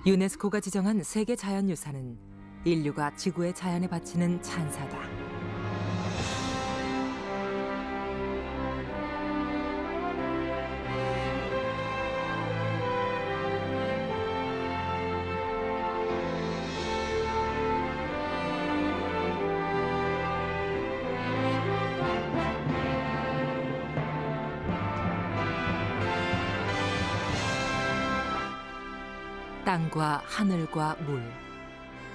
유네스코가 지정한 세계 자연유산은 인류가 지구의 자연에 바치는 찬사다. 땅과 하늘과 물,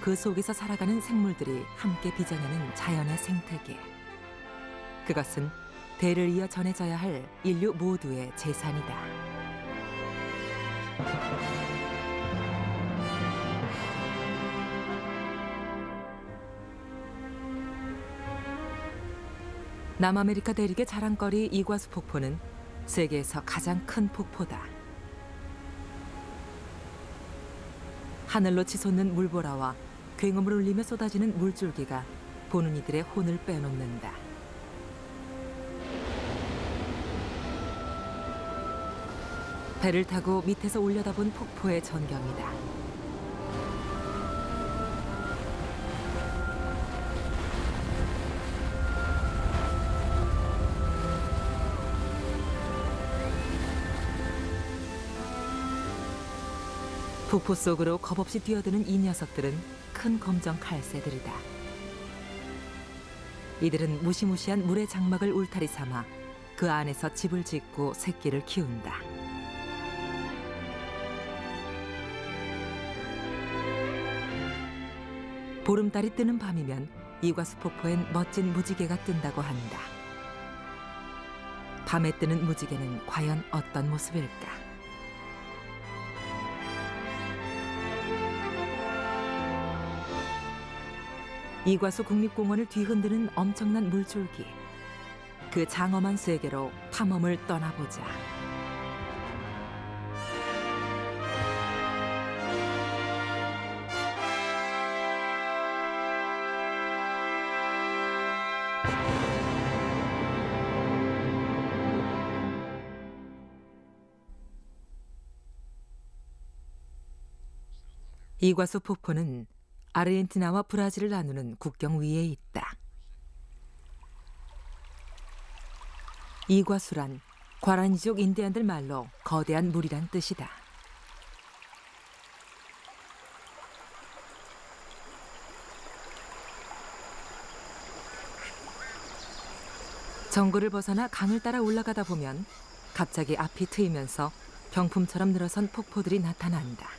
그 속에서 살아가는 생물들이 함께 빚어내는 자연의 생태계. 그것은 대를 이어 전해져야 할 인류 모두의 재산이다. 남아메리카 대륙의 자랑거리 이과수 폭포는 세계에서 가장 큰 폭포다. 하늘로 치솟는 물보라와 굉음을 울리며 쏟아지는 물줄기가 보는 이들의 혼을 빼놓는다. 배를 타고 밑에서 올려다본 폭포의 전경이다. 폭포 속으로 겁없이 뛰어드는 이 녀석들은 큰 검정 칼새들이다. 이들은 무시무시한 물의 장막을 울타리 삼아 그 안에서 집을 짓고 새끼를 키운다. 보름달이 뜨는 밤이면 이과수 폭포엔 멋진 무지개가 뜬다고 한다. 밤에 뜨는 무지개는 과연 어떤 모습일까? 이과수 국립공원을 뒤흔드는 엄청난 물줄기. 그 장엄한 세계로 탐험을 떠나보자. 이과수 폭포는 아르헨티나와 브라질을 나누는 국경 위에 있다. 이과수란 과라니족 인디안들 말로 거대한 물이란 뜻이다. 정글을 벗어나 강을 따라 올라가다 보면 갑자기 앞이 트이면서 병풍처럼 늘어선 폭포들이 나타난다.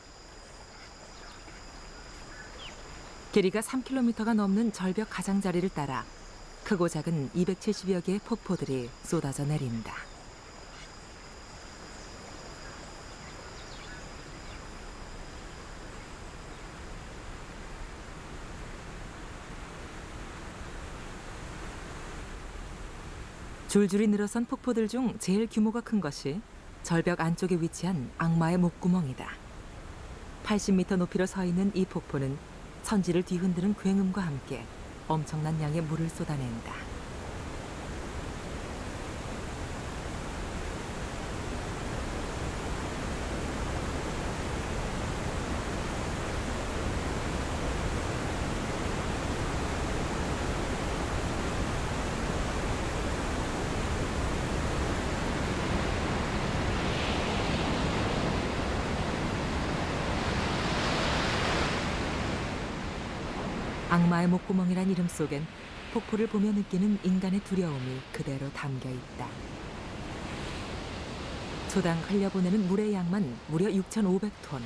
길이가 3km가 넘는 절벽 가장자리를 따라 크고 작은 270여 개의 폭포들이 쏟아져 내린다. 줄줄이 늘어선 폭포들 중 제일 규모가 큰 것이 절벽 안쪽에 위치한 악마의 목구멍이다. 80m 높이로 서 있는 이 폭포는 천지를 뒤흔드는 굉음과 함께 엄청난 양의 물을 쏟아낸다. 악마의 목구멍이란 이름 속엔 폭포를 보며 느끼는 인간의 두려움이 그대로 담겨 있다. 초당 흘려보내는 물의 양만 무려 6,500톤.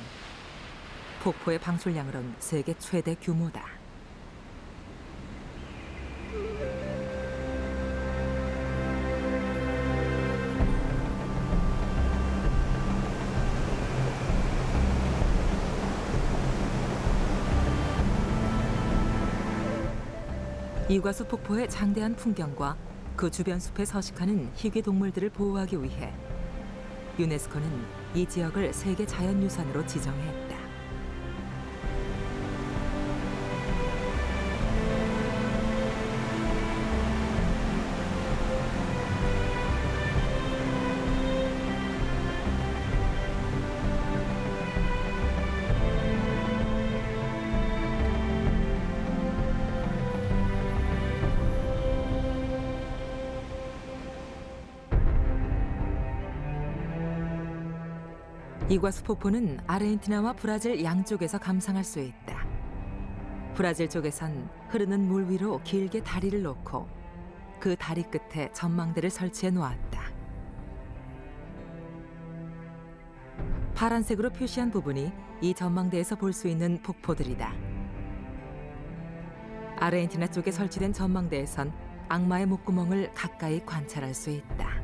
폭포의 방출량으론 세계 최대 규모다. 이과수 폭포의 장대한 풍경과 그 주변 숲에 서식하는 희귀 동물들을 보호하기 위해 유네스코는 이 지역을 세계 자연유산으로 지정했다. 이과수 폭포는 아르헨티나와 브라질 양쪽에서 감상할 수 있다. 브라질 쪽에선 흐르는 물 위로 길게 다리를 놓고 그 다리 끝에 전망대를 설치해 놓았다. 파란색으로 표시한 부분이 이 전망대에서 볼 수 있는 폭포들이다. 아르헨티나 쪽에 설치된 전망대에선 악마의 목구멍을 가까이 관찰할 수 있다.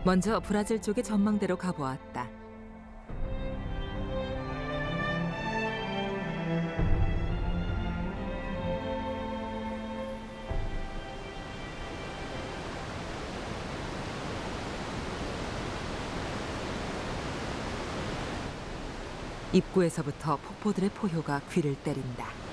먼저 브라질 쪽의 전망대로 가보았다. 입구에서부터 폭포들의 포효가 귀를 때린다.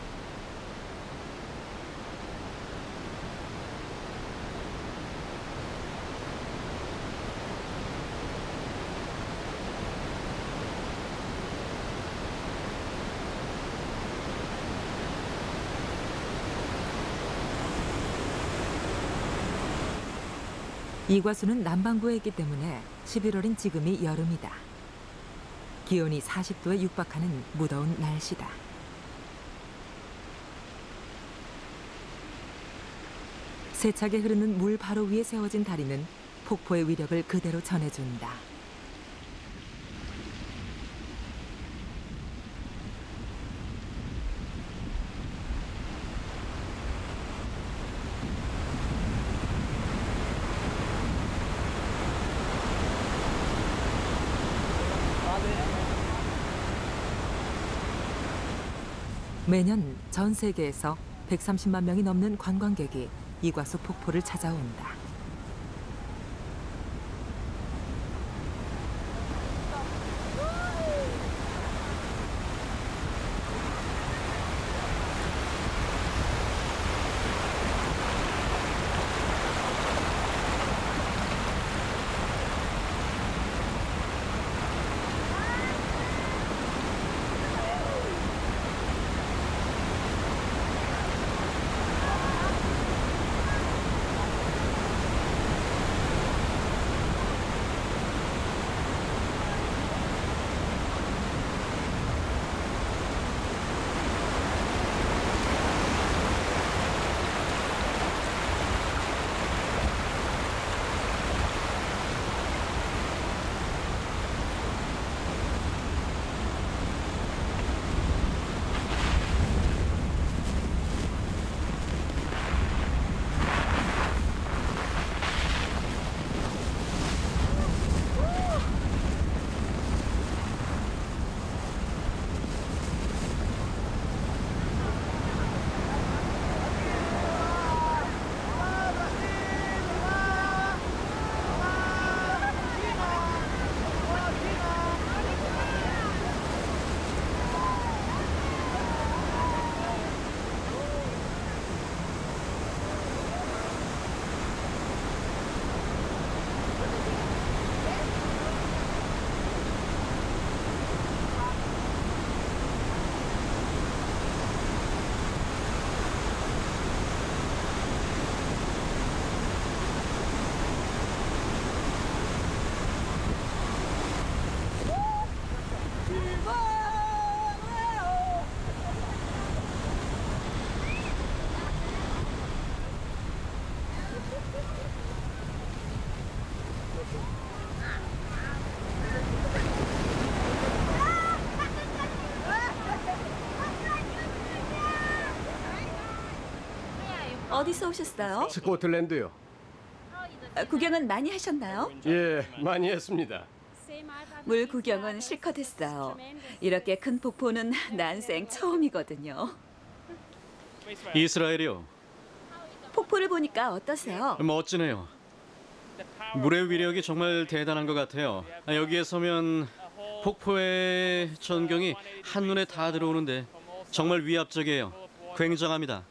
이과수는 남반구에 있기 때문에 11월인 지금이 여름이다. 기온이 40도에 육박하는 무더운 날씨다. 세차게 흐르는 물 바로 위에 세워진 다리는 폭포의 위력을 그대로 전해준다. 매년 전 세계에서 130만 명이 넘는 관광객이 이과수 폭포를 찾아온다. 어디서 오셨어요? 스코틀랜드요. 구경은 많이 하셨나요? 예, 많이 했습니다. 물 구경은 실컷 했어요. 이렇게 큰 폭포는 난생 처음이거든요. 이스라엘이요. 폭포를 보니까 어떠세요? 멋지네요. 물의 위력이 정말 대단한 것 같아요. 여기에 서면 폭포의 전경이 한눈에 다 들어오는데 정말 위압적이에요. 굉장합니다.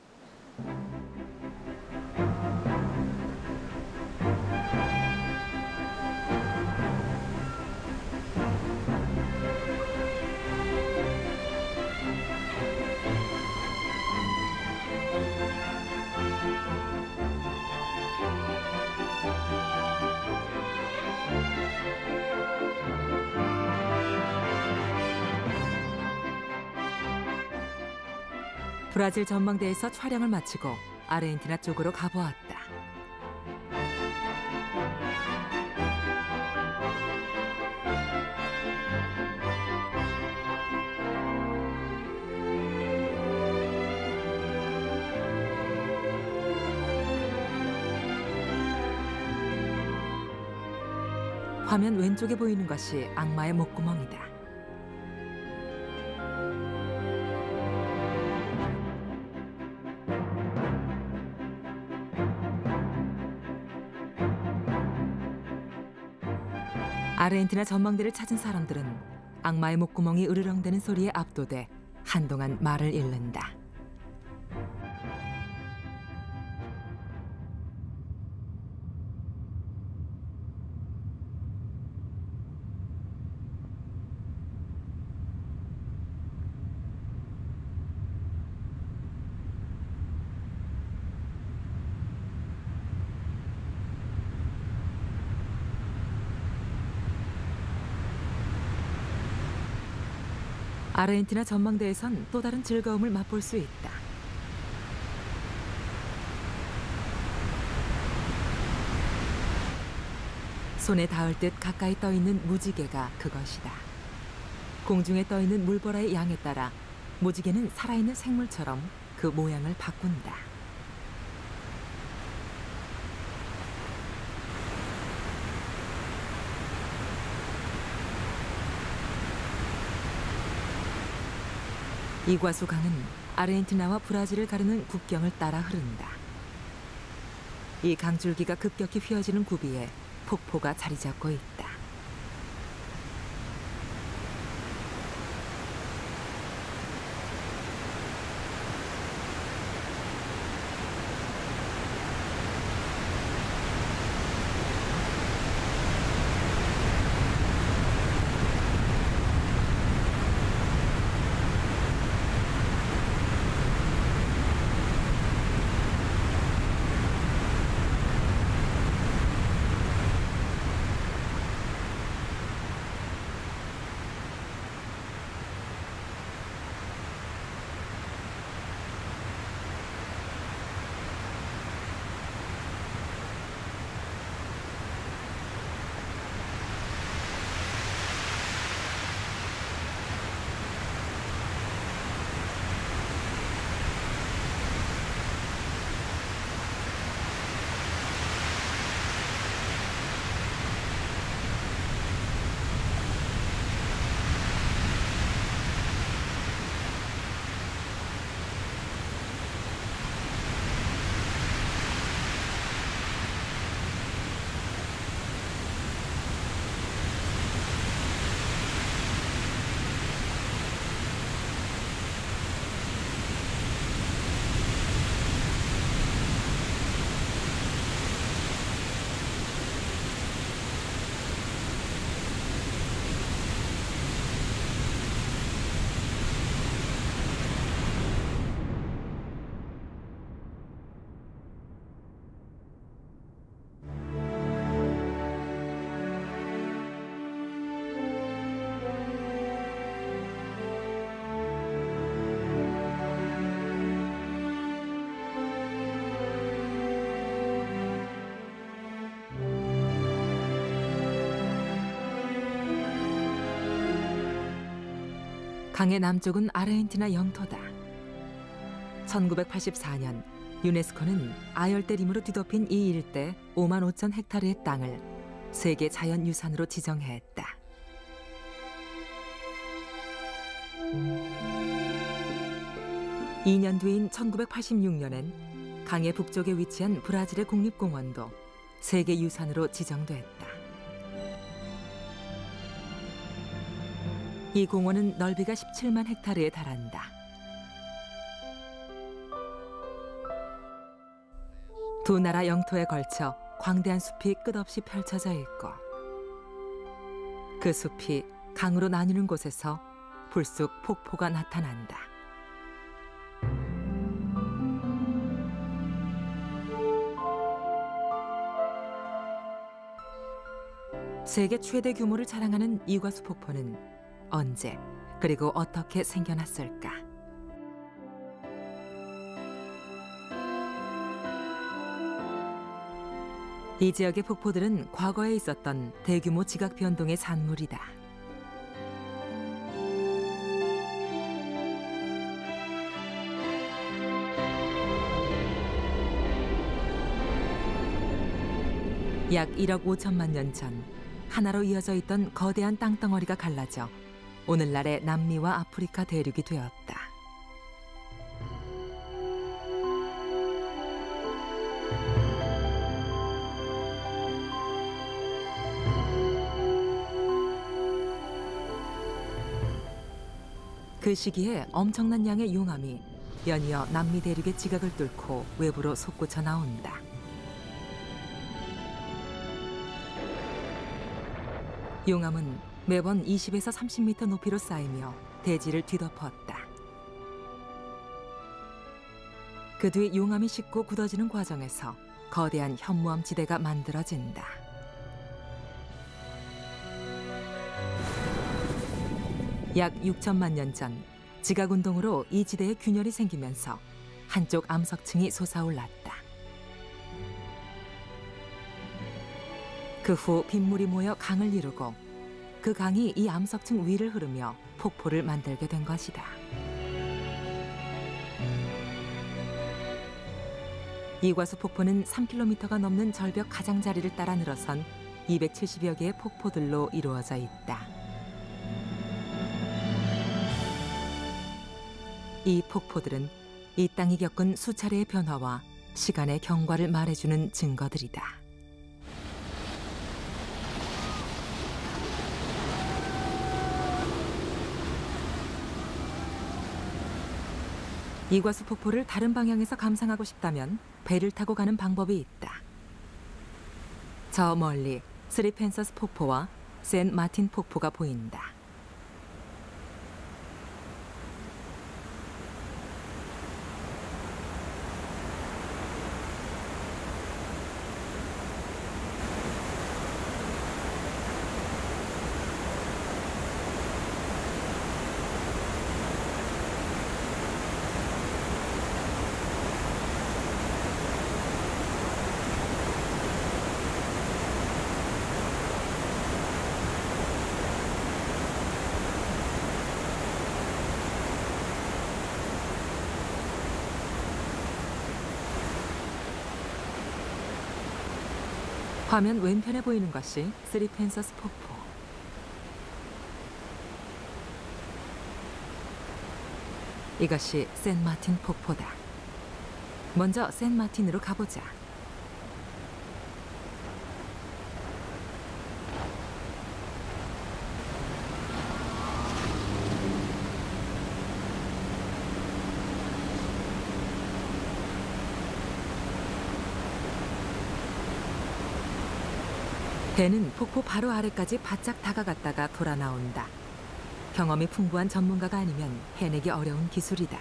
브라질 전망대에서 촬영을 마치고 아르헨티나 쪽으로 가보았다. 화면 왼쪽에 보이는 것이 악마의 목구멍이다. 아르헨티나 전망대를 찾은 사람들은 악마의 목구멍이 으르렁대는 소리에 압도돼 한동안 말을 잃는다. 아르헨티나 전망대에선 또 다른 즐거움을 맛볼 수 있다. 손에 닿을 듯 가까이 떠 있는 무지개가 그것이다. 공중에 떠 있는 물보라의 양에 따라 무지개는 살아있는 생물처럼 그 모양을 바꾼다. 이과수 강은 아르헨티나와 브라질을 가르는 국경을 따라 흐른다. 이 강줄기가 급격히 휘어지는 구비에 폭포가 자리 잡고 있다. 강의 남쪽은 아르헨티나 영토다. 1984년 유네스코는 아열대림으로 뒤덮인 이 일대 5만 5천 헥타르의 땅을 세계 자연유산으로 지정했다. (2년) 뒤인 1986년엔 강의 북쪽에 위치한 브라질의 국립공원도 세계유산으로 지정됐다. 이 공원은 넓이가 17만 헥타르에 달한다. 두 나라 영토에 걸쳐 광대한 숲이 끝없이 펼쳐져 있고 그 숲이 강으로 나뉘는 곳에서 불쑥 폭포가 나타난다. 세계 최대 규모를 자랑하는 이과수 폭포는 언제 그리고 어떻게 생겨났을까? 이 지역의 폭포들은 과거에 있었던 대규모 지각 변동의 산물이다. 약 1억 5천만 년 전 하나로 이어져 있던 거대한 땅덩어리가 갈라져 오늘날의 남미와 아프리카 대륙이 되었다. 그 시기에 엄청난 양의 용암이 연이어 남미 대륙의 지각을 뚫고 외부로 솟구쳐 나온다. 용암은 매번 20에서 30m 높이로 쌓이며 대지를 뒤덮었다. 그 뒤 용암이 식고 굳어지는 과정에서 거대한 현무암 지대가 만들어진다. 약 6천만 년 전 지각 운동으로 이 지대에 균열이 생기면서 한쪽 암석층이 솟아올랐다. 그 후 빗물이 모여 강을 이루고 그 강이 이 암석층 위를 흐르며 폭포를 만들게 된 것이다. 이과수 폭포는 3km가 넘는 절벽 가장자리를 따라 늘어선 270여 개의 폭포들로 이루어져 있다. 이 폭포들은 이 땅이 겪은 수차례의 변화와 시간의 경과를 말해주는 증거들이다. 이과수 폭포를 다른 방향에서 감상하고 싶다면 배를 타고 가는 방법이 있다. 저 멀리 스리 펜서스 폭포와 샌 마틴 폭포가 보인다. 화면 왼편에 보이는 것이 스리 펜서스 폭포. 이것이 샌 마틴 폭포다. 먼저 샌 마틴으로 가보자. 배는 폭포 바로 아래까지 바짝 다가갔다가 돌아 나온다. 경험이 풍부한 전문가가 아니면 해내기 어려운 기술이다.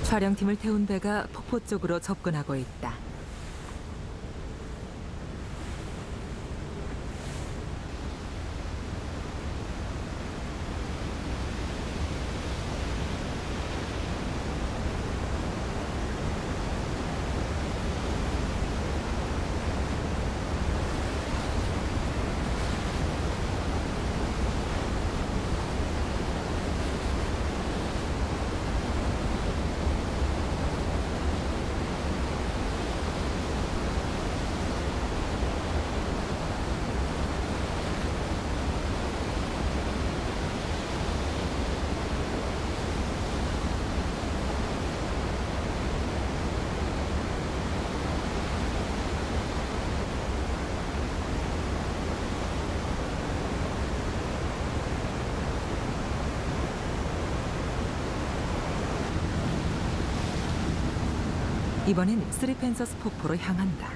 촬영팀을 태운 배가 폭포 쪽으로 접근하고 있다. 이번엔 스리펜서스 폭포로 향한다.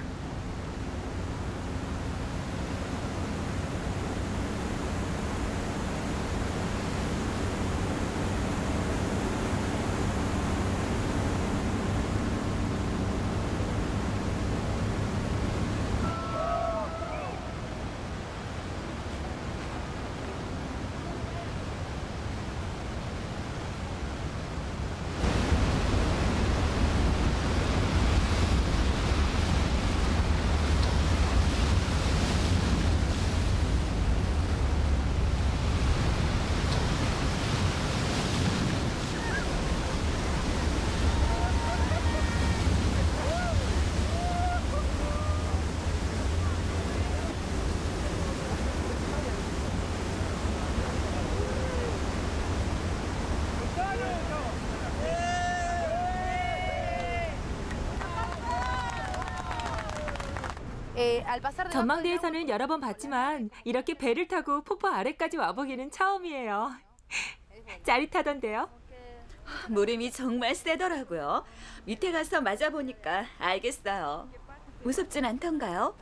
전망대에서는 여러 번 봤지만 이렇게 배를 타고 폭포 아래까지 와보기는 처음이에요. 짜릿하던데요? 물음이 정말 세더라고요. 밑에 가서 맞아보니까 알겠어요. 무섭진 않던가요?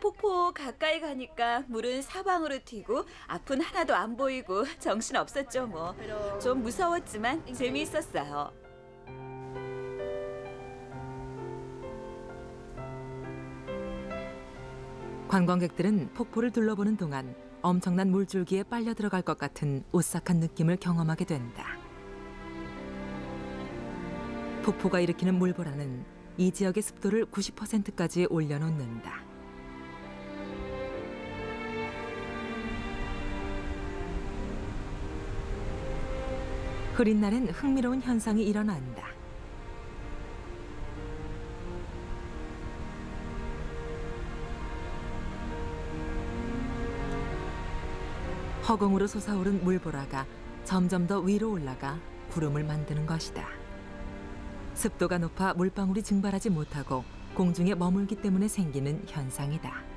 폭포 가까이 가니까 물은 사방으로 튀고 앞은 하나도 안 보이고 정신 없었죠 뭐. 좀 무서웠지만 재미있었어요. 관광객들은 폭포를 둘러보는 동안 엄청난 물줄기에 빨려 들어갈 것 같은 오싹한 느낌을 경험하게 된다. 폭포가 일으키는 물보라는 이 지역의 습도를 90%까지 올려놓는다. 흐린 날엔 흥미로운 현상이 일어난다. 허공으로 솟아오른 물보라가 점점 더 위로 올라가 구름을 만드는 것이다. 습도가 높아 물방울이 증발하지 못하고 공중에 머물기 때문에 생기는 현상이다.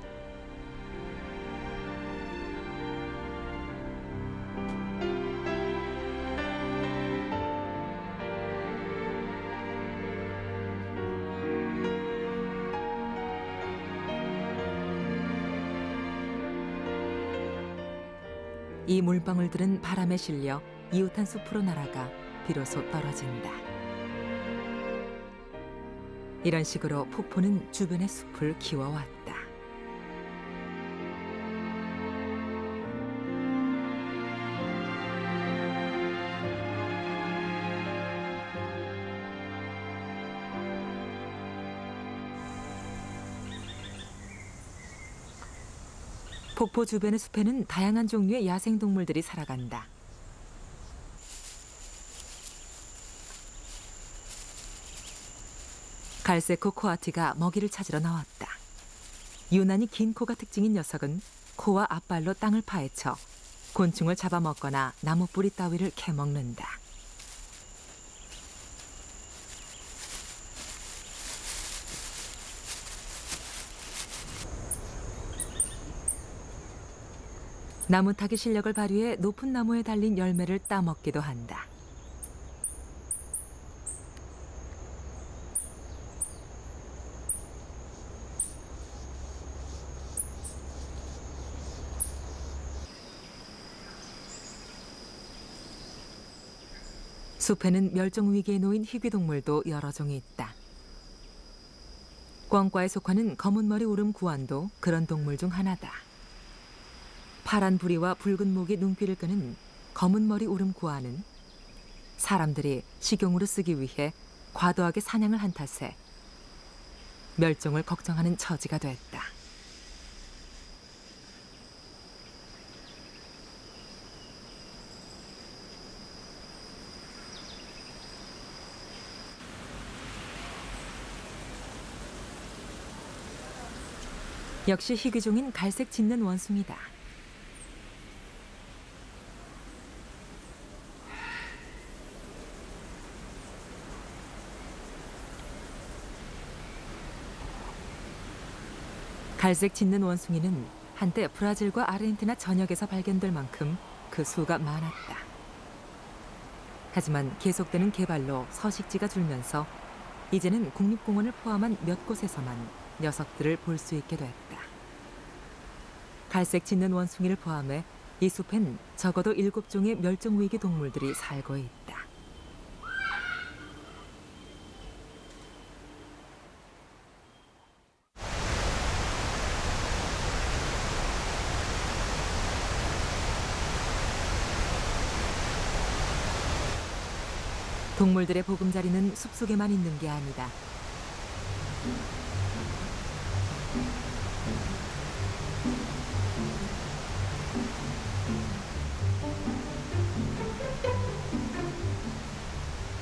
이 물방울들은 바람에 실려 이웃한 숲으로 날아가 비로소 떨어진다. 이런 식으로 폭포는 주변의 숲을 키워왔다. 폭포 주변의 숲에는 다양한 종류의 야생동물들이 살아간다. 갈색코 코아티가 먹이를 찾으러 나왔다. 유난히 긴 코가 특징인 녀석은 코와 앞발로 땅을 파헤쳐 곤충을 잡아먹거나 나무 뿌리 따위를 캐먹는다. 나무 타기 실력을 발휘해 높은 나무에 달린 열매를 따먹기도 한다. 숲에는 멸종 위기에 놓인 희귀동물도 여러 종이 있다. 꿩과에 속하는 검은머리 우름구안도 그런 동물 중 하나다. 파란 부리와 붉은 목이 눈길을 끄는 검은머리 우름구안은 사람들이 식용으로 쓰기 위해 과도하게 사냥을 한 탓에 멸종을 걱정하는 처지가 됐다. 역시 희귀종인 갈색 짖는 원숭이다. 갈색 짖는 원숭이는 한때 브라질과 아르헨티나 전역에서 발견될 만큼 그 수가 많았다. 하지만 계속되는 개발로 서식지가 줄면서 이제는 국립공원을 포함한 몇 곳에서만 녀석들을 볼 수 있게 됐다. 갈색 짖는 원숭이를 포함해 이 숲엔 적어도 7종의 멸종위기 동물들이 살고 있다. 동물들의 보금자리는 숲속에만 있는 게 아니다.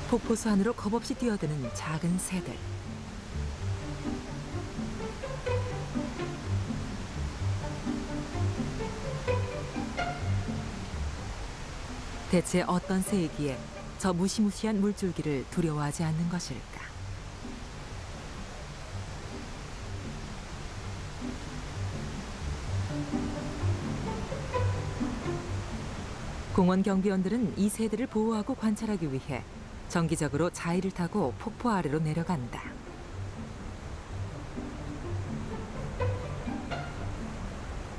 폭포수 안으로 겁없이 뛰어드는 작은 새들. 대체 어떤 새이기에 저 무시무시한 물줄기를 두려워하지 않는 것일까? 공원 경비원들은 이 새들을 보호하고 관찰하기 위해 정기적으로 자이를 타고 폭포 아래로 내려간다.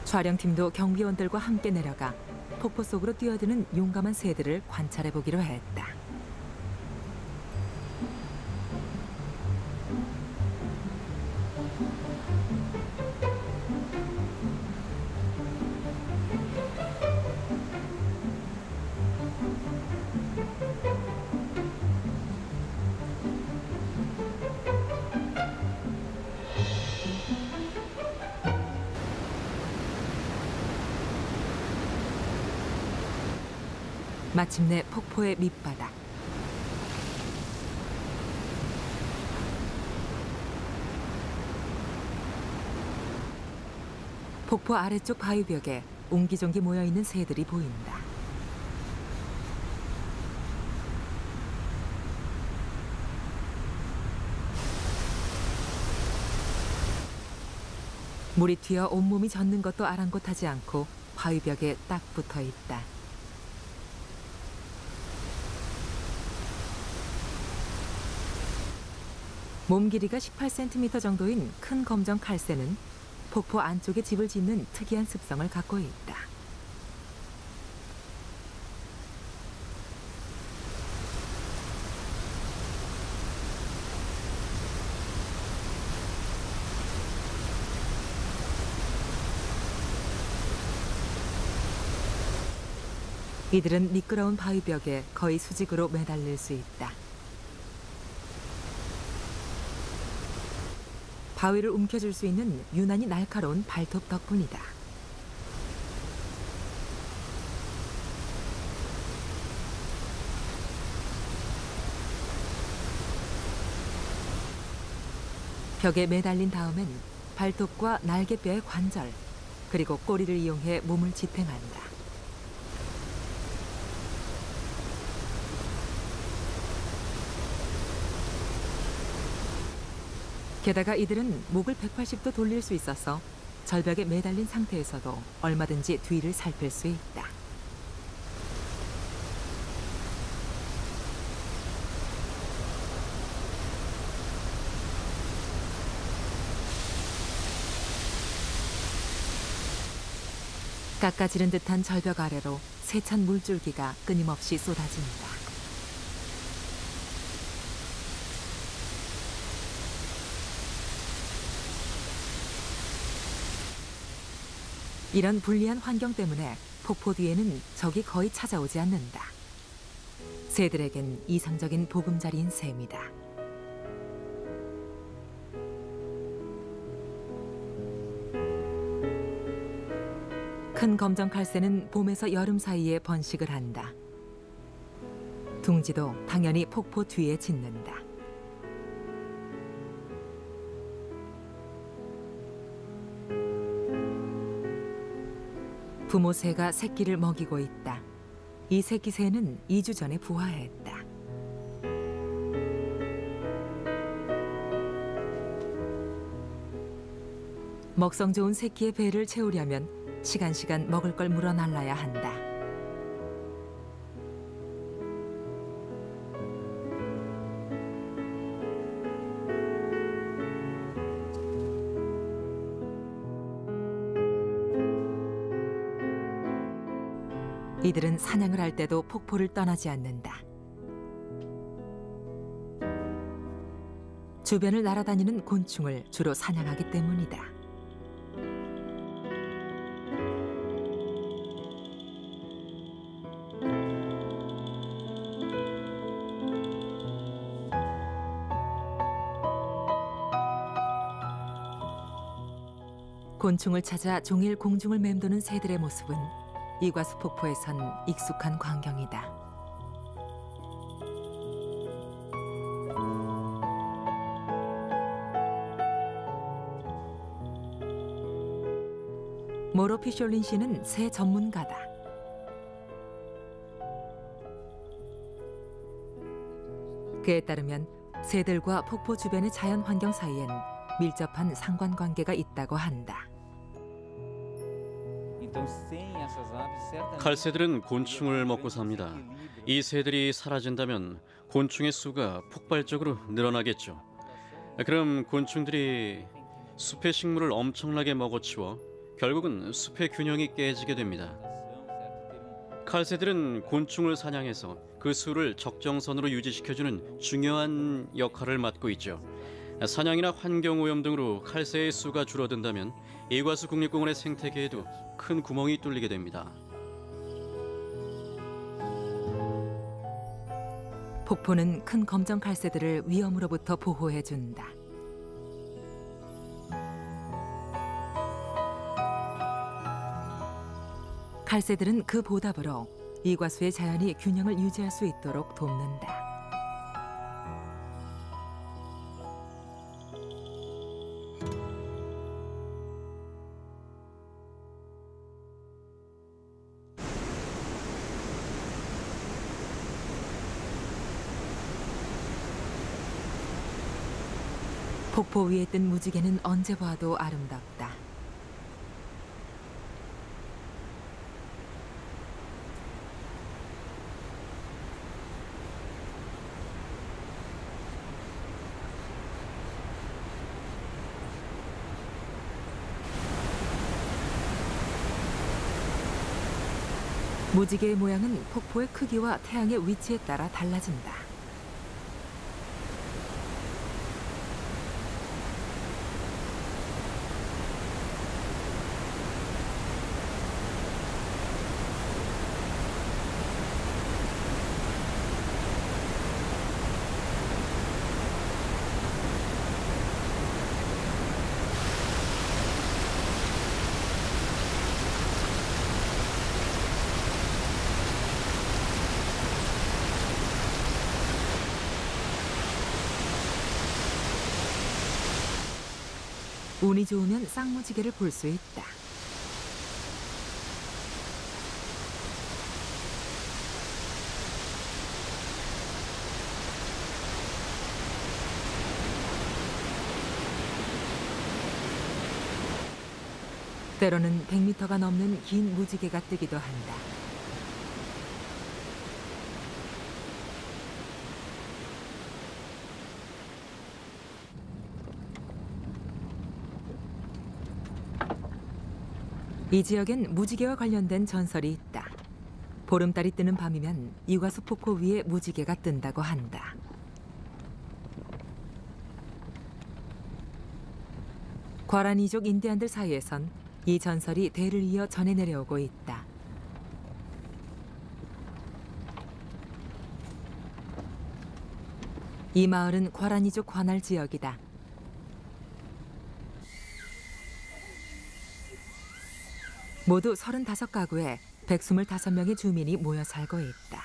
촬영팀도 경비원들과 함께 내려가 폭포 속으로 뛰어드는 용감한 새들을 관찰해 보기로 했다. 마침내 폭포의 밑바닥. 폭포 아래쪽 바위벽에 옹기종기 모여있는 새들이 보인다. 물이 튀어 온몸이 젖는 것도 아랑곳하지 않고 바위벽에 딱 붙어 있다. 몸 길이가 18cm 정도인 큰 검정 칼새는 폭포 안쪽에 집을 짓는 특이한 습성을 갖고 있다. 이들은 미끄러운 바위벽에 거의 수직으로 매달릴 수 있다. 바위를 움켜쥘 수 있는 유난히 날카로운 발톱 덕분이다. 벽에 매달린 다음엔 발톱과 날개뼈의 관절, 그리고 꼬리를 이용해 몸을 지탱한다. 게다가 이들은 목을 180도 돌릴 수 있어서 절벽에 매달린 상태에서도 얼마든지 뒤를 살필 수 있다. 깎아지른 듯한 절벽 아래로 세찬 물줄기가 끊임없이 쏟아집니다. 이런 불리한 환경 때문에 폭포 뒤에는 적이 거의 찾아오지 않는다. 새들에겐 이상적인 보금자리인 셈이다. 큰 검정 칼새는 봄에서 여름 사이에 번식을 한다. 둥지도 당연히 폭포 뒤에 짖는다. 부모 새가 새끼를 먹이고 있다. 이 새끼 새는 2주 전에 부화했다. 먹성 좋은 새끼의 배를 채우려면 시간시간 먹을 걸 물어날라야 한다. 이들은 사냥을 할 때도 폭포를 떠나지 않는다. 주변을 날아다니는 곤충을 주로 사냥하기 때문이다. 곤충을 찾아 종일 공중을 맴도는 새들의 모습은 이과수 폭포에선 익숙한 광경이다. 모로피숄린 씨는 새 전문가다. 그에 따르면 새들과 폭포 주변의 자연 환경 사이엔 밀접한 상관관계가 있다고 한다. 칼새들은 곤충을 먹고 삽니다. 이 새들이 사라진다면 곤충의 수가 폭발적으로 늘어나겠죠. 그럼 곤충들이 숲의 식물을 엄청나게 먹어치워 결국은 숲의 균형이 깨지게 됩니다. 칼새들은 곤충을 사냥해서 그 수를 적정선으로 유지시켜주는 중요한 역할을 맡고 있죠. 사냥이나 환경오염 등으로 칼새의 수가 줄어든다면 이과수 국립공원의 생태계에도 큰 구멍이 뚫리게 됩니다. 폭포는 큰 검정 칼새들을 위험으로부터 보호해준다. 칼새들은 그 보답으로 이과수의 자연이 균형을 유지할 수 있도록 돕는다. 폭포 위에 뜬 무지개는 언제 봐도 아름답다. 무지개의 모양은 폭포의 크기와 태양의 위치에 따라 달라진다. 운이 좋으면 쌍무지개를 볼 수 있다. 때로는 100m가 넘는 긴 무지개가 뜨기도 한다. 이 지역엔 무지개와 관련된 전설이 있다. 보름달이 뜨는 밤이면 이과수 폭포 위에 무지개가 뜬다고 한다. 과라니족 인디안들 사이에선 이 전설이 대를 이어 전해 내려오고 있다. 이 마을은 과라니족 관할 지역이다. 모두 35가구에 125명의 주민이 모여 살고 있다.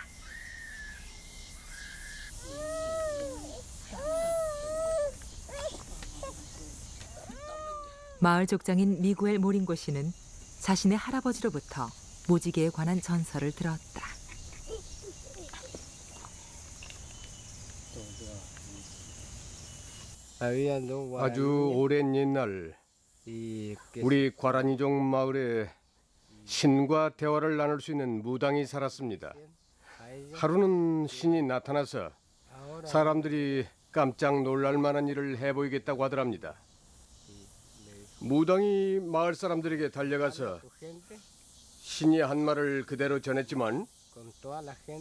마을 족장인 미구엘 모링고 씨는 자신의 할아버지로부터 무지개에 관한 전설을 들었다. 아주 오랜 옛날 우리 과라니족 마을에 신과 대화를 나눌 수 있는 무당이 살았습니다. 하루는 신이 나타나서 사람들이 깜짝 놀랄 만한 일을 해보이겠다고 하더랍니다. 무당이 마을 사람들에게 달려가서 신이 한 말을 그대로 전했지만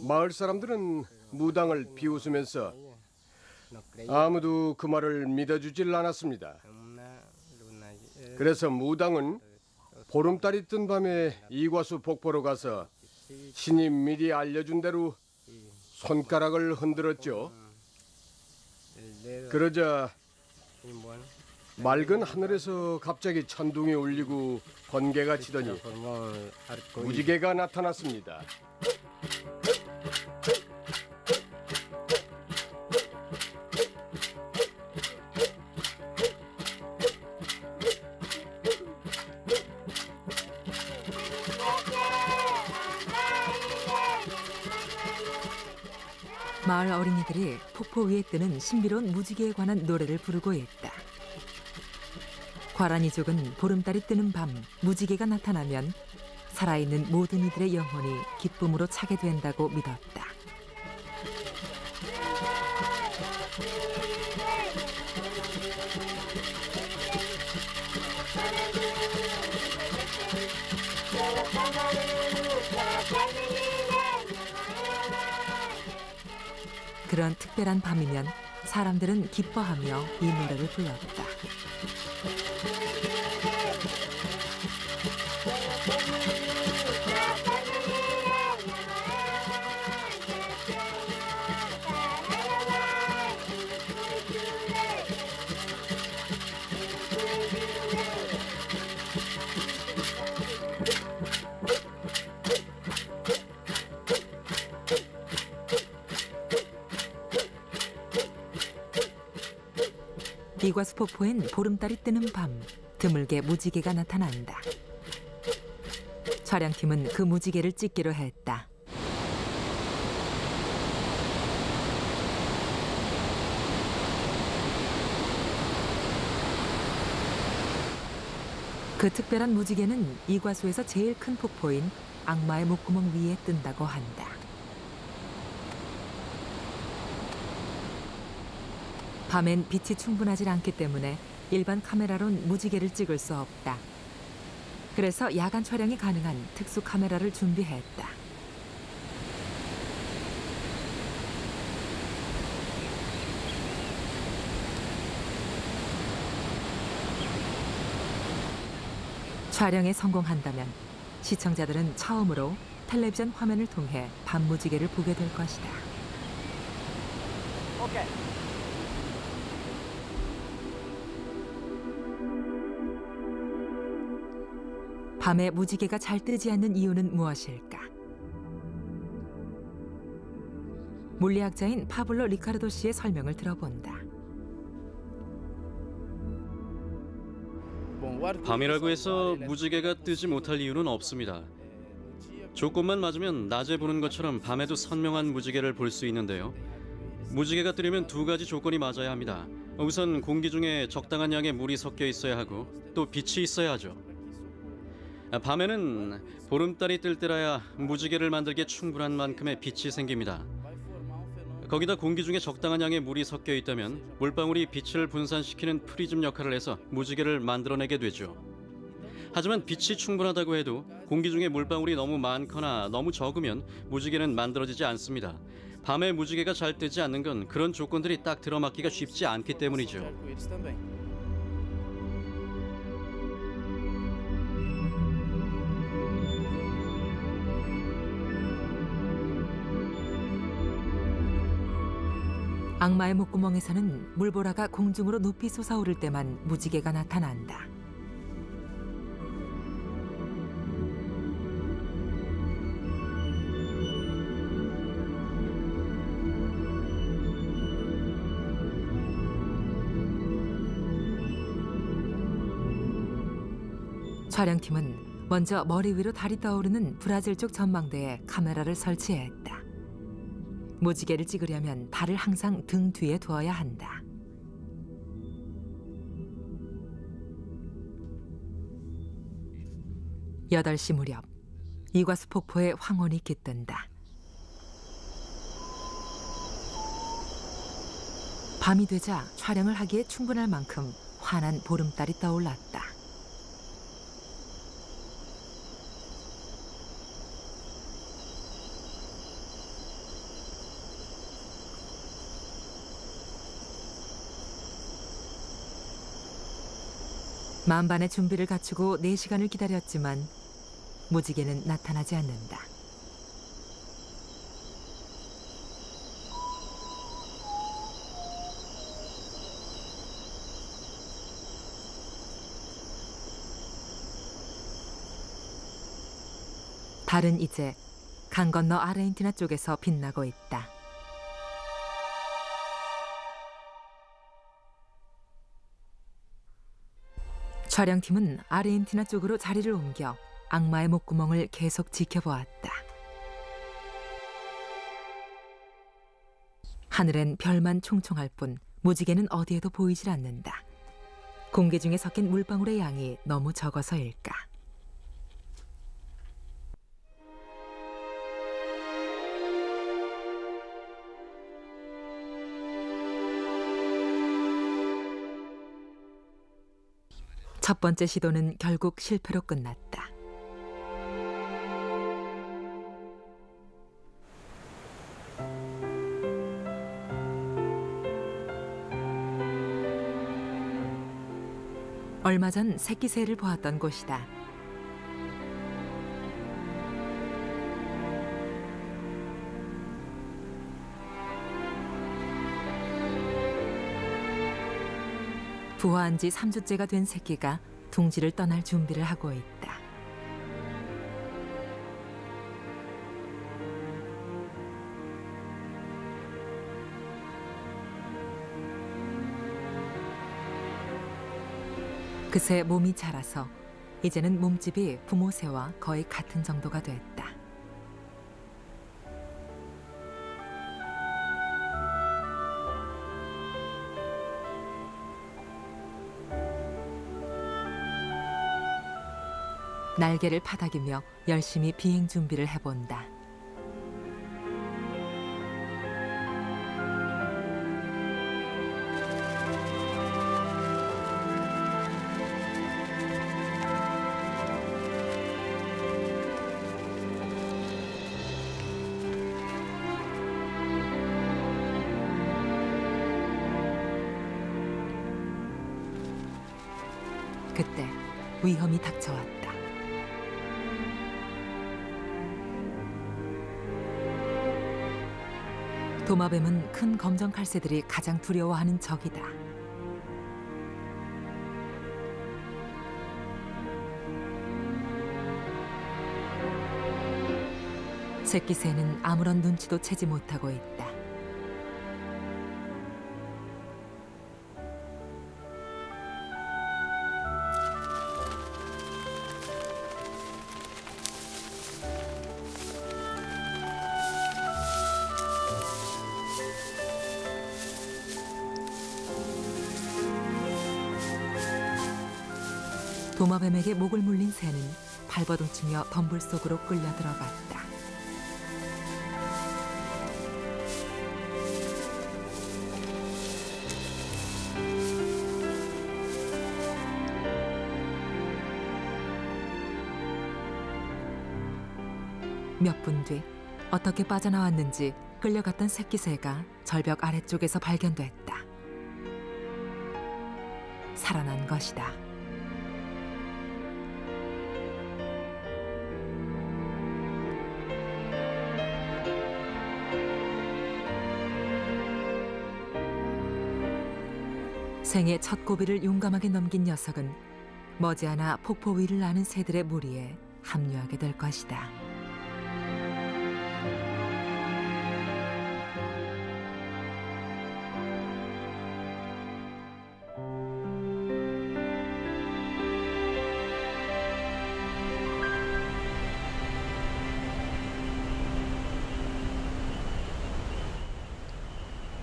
마을 사람들은 무당을 비웃으면서 아무도 그 말을 믿어주질 않았습니다. 그래서 무당은 보름달이 뜬 밤에 이과수 폭포로 가서 신이 미리 알려준 대로 손가락을 흔들었죠. 그러자 맑은 하늘에서 갑자기 천둥이 울리고 번개가 치더니 무지개가 나타났습니다. 마을 어린이들이 폭포 위에 뜨는 신비로운 무지개에 관한 노래를 부르고 있다. 과란이족은 보름달이 뜨는 밤 무지개가 나타나면 살아있는 모든 이들의 영혼이 기쁨으로 차게 된다고 믿었다. 그런 특별한 밤이면 사람들은 기뻐하며 이 노래를 불렀다. 이과수 폭포엔 보름달이 뜨는 밤 드물게 무지개가 나타난다. 촬영팀은 그 무지개를 찍기로 했다. 그 특별한 무지개는 이과수에서 제일 큰 폭포인 악마의 목구멍 위에 뜬다고 한다. 밤엔 빛이 충분하지 않기 때문에 일반 카메라론 무지개를 찍을 수 없다. 그래서 야간 촬영이 가능한 특수 카메라를 준비했다. 촬영에 성공한다면 시청자들은 처음으로 텔레비전 화면을 통해 밤 무지개를 보게 될 것이다. 오케이. 밤에 무지개가 잘 뜨지 않는 이유는 무엇일까? 물리학자인 파블로 리카르도 씨의 설명을 들어본다. 밤이라고 해서 무지개가 뜨지 못할 이유는 없습니다. 조건만 맞으면 낮에 보는 것처럼 밤에도 선명한 무지개를 볼 수 있는데요. 무지개가 뜨려면 두 가지 조건이 맞아야 합니다. 우선 공기 중에 적당한 양의 물이 섞여 있어야 하고 또 빛이 있어야 하죠. 밤에는 보름달이 뜰 때라야 무지개를 만들기에 충분한 만큼의 빛이 생깁니다. 거기다 공기 중에 적당한 양의 물이 섞여 있다면 물방울이 빛을 분산시키는 프리즘 역할을 해서 무지개를 만들어내게 되죠. 하지만 빛이 충분하다고 해도 공기 중에 물방울이 너무 많거나 너무 적으면 무지개는 만들어지지 않습니다. 밤에 무지개가 잘 뜨지 않는 건 그런 조건들이 딱 들어맞기가 쉽지 않기 때문이죠. 악마의 목구멍에서는 물보라가 공중으로 높이 솟아오를 때만 무지개가 나타난다. 촬영팀은 먼저 머리 위로 달이 떠오르는 브라질 쪽 전망대에 카메라를 설치했다. 무지개를 찍으려면 달을 항상 등 뒤에 두어야 한다. 여덟 시 무렵 이과수 폭포에 황혼이 깃든다. 밤이 되자 촬영을 하기에 충분할 만큼 환한 보름달이 떠올랐다. 만반의 준비를 갖추고 4시간을 기다렸지만 무지개는 나타나지 않는다. 달은 이제 강 건너 아르헨티나 쪽에서 빛나고 있다. 촬영팀은 아르헨티나 쪽으로 자리를 옮겨 악마의 목구멍을 계속 지켜보았다. 하늘엔 별만 총총할 뿐 무지개는 어디에도 보이질 않는다. 공기 중에 섞인 물방울의 양이 너무 적어서일까. 첫 번째 시도는 결국 실패로 끝났다. 얼마 전 새끼 새를 보았던 곳이다. 부화한 지 3주째가 된 새끼가 둥지를 떠날 준비를 하고 있다. 그새 몸이 자라서 이제는 몸집이 부모 새와 거의 같은 정도가 됐다. 날개를 파닥이며 열심히 비행 준비를 해본다. 그때 위험이 닥쳐왔다. 도마뱀은 큰 검정 칼새들이 가장 두려워하는 적이다. 새끼 새는 아무런 눈치도 채지 못하고 있다. 도마뱀에게 목을 물린 새는 발버둥치며 덤불 속으로 끌려 들어갔다. 몇 분 뒤 어떻게 빠져나왔는지 끌려갔던 새끼 새가 절벽 아래쪽에서 발견됐다. 살아난 것이다. 생애 첫 고비를 용감하게 넘긴 녀석은 머지않아 폭포 위를 나는 새들의 무리에 합류하게 될 것이다.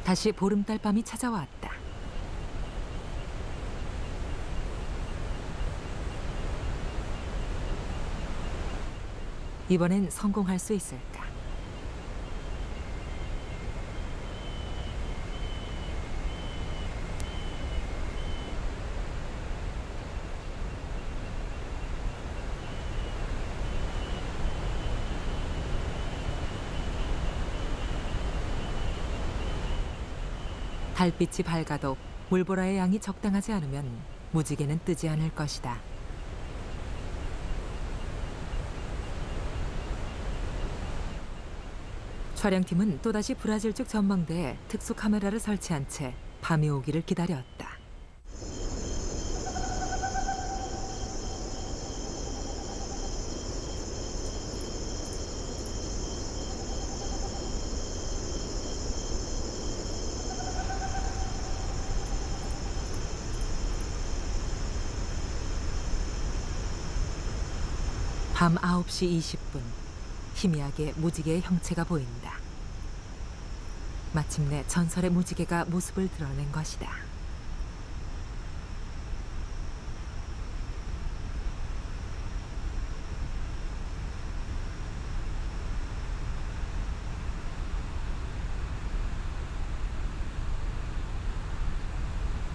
다시 보름달 밤이 찾아왔다. 이번엔 성공할 수 있을까? 달빛이 밝아도 물보라의 양이 적당하지 않으면 무지개는 뜨지 않을 것이다. 촬영팀은 또다시 브라질 쪽 전망대에 특수 카메라를 설치한 채 밤이 오기를 기다렸다. 밤 9시 20분, 희미하게 무지개의 형체가 보인다. 마침내 전설의 무지개가 모습을 드러낸 것이다.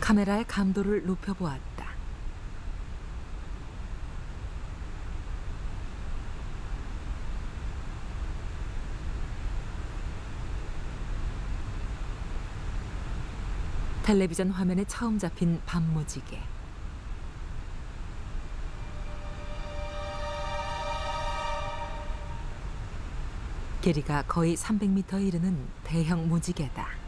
카메라의 감도를 높여보았다. 텔레비전 화면에 처음 잡힌 밤무지개. 길이가 거의 300m에 이르는 대형 무지개다.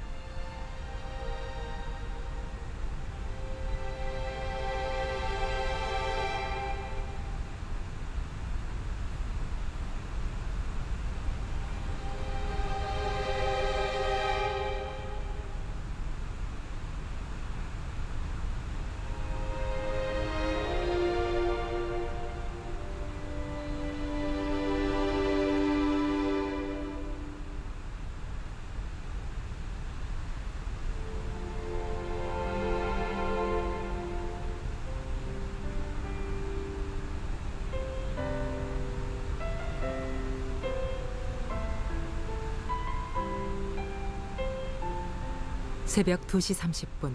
새벽 2시 30분,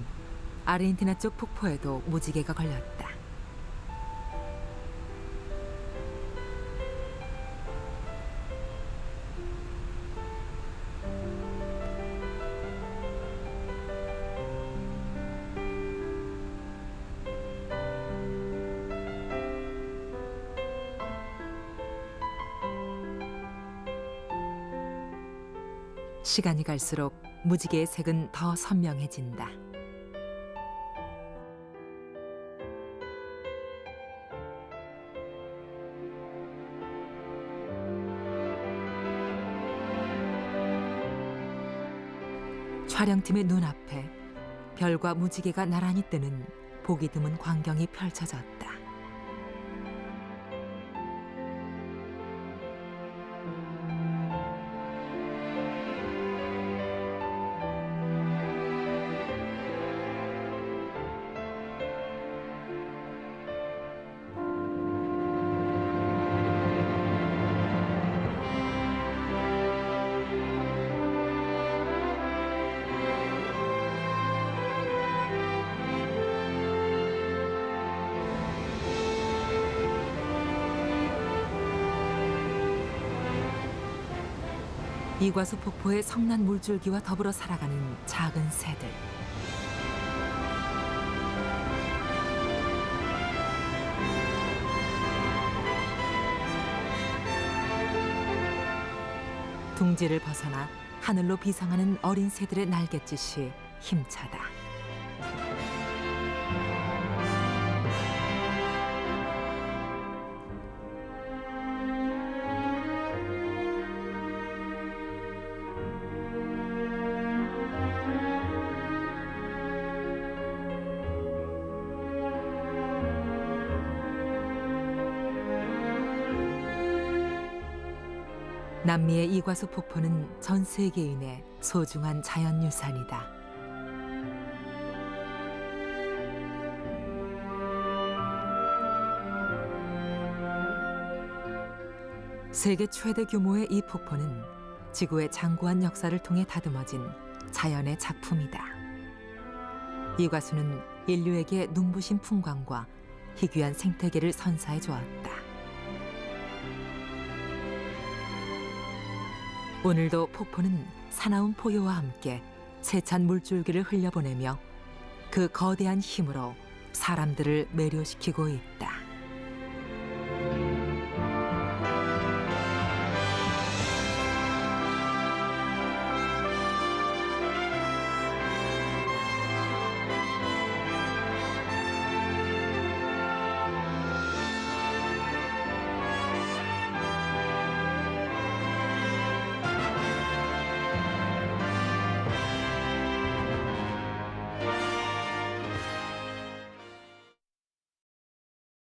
아르헨티나 쪽 폭포에도 무지개가 걸렸다. 시간이 갈수록 무지개의 색은 더 선명해진다. 촬영팀의 눈앞에 별과 무지개가 나란히 뜨는 보기 드문 광경이 펼쳐졌다. 이과수 폭포의 성난 물줄기와 더불어 살아가는 작은 새들. 둥지를 벗어나 하늘로 비상하는 어린 새들의 날갯짓이 힘차다. 남미의 이과수 폭포는 전 세계인의 소중한 자연유산이다. 세계 최대 규모의 이 폭포는 지구의 장구한 역사를 통해 다듬어진 자연의 작품이다. 이과수는 인류에게 눈부신 풍광과 희귀한 생태계를 선사해 주었다. 오늘도 폭포는 사나운 포효와 함께 세찬 물줄기를 흘려보내며 그 거대한 힘으로 사람들을 매료시키고 있다.